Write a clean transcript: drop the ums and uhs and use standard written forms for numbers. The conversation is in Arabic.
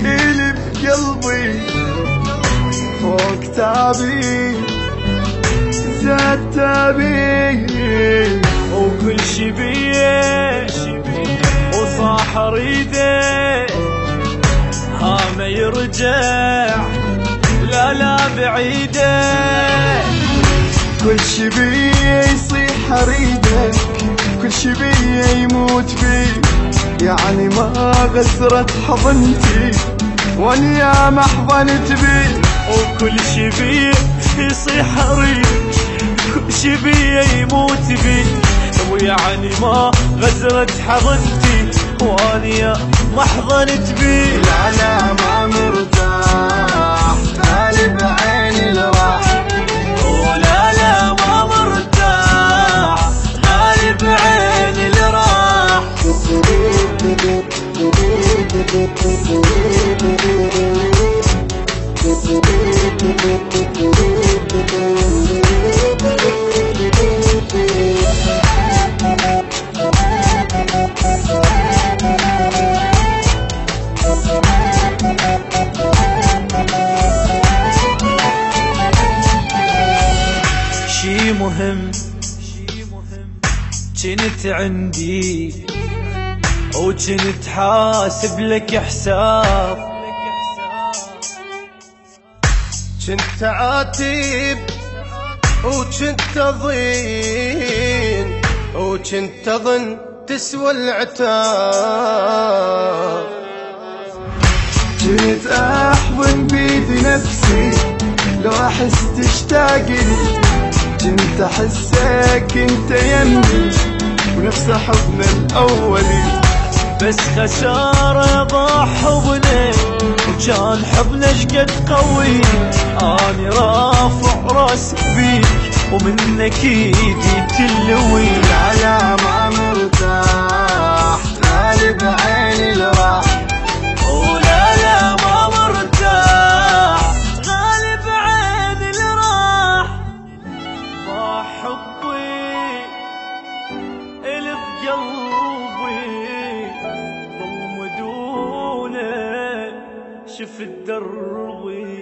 اللي بقلبي فوق تعبي زاد تعبي، وكل شي بيه وصاح اريده ها ما يرجع، لا بعيده. كل شي بي يصيح اريدك، كل شي بي يموت بي، يعني ما غسرت حضنتي واني ما حضنت بي. وكل شي بي يصيح اريد، كل شي بي يموت بي، ويعني ما غزرت حضنتي واني ما حضنت بي. لا ما مرتاح بالي بعيني لراح، ولا ما مرتاح غالي بعيني اللي راح. شي مهم جنت عندي وجنت حاسب لك حساب، كنت عاتب وكنت اضين وكنت اظن تسوى العتاب، كنت احضن بيدي نفسي لو احس تشتاقني، كنت احسك انت يمي ونفس حضن الاولي. بس خسارة ضاع حضنك وكان حضنك شقد قوي، اني رافع راسك بيك ومنك ايدي تلوي. لا ما مرتاح غالي بعيني لراح، ولا ما مرتاح غالي بعيني اللي راح. ضاع حبي اللي بقلبي ظلم دونه شفت دربي.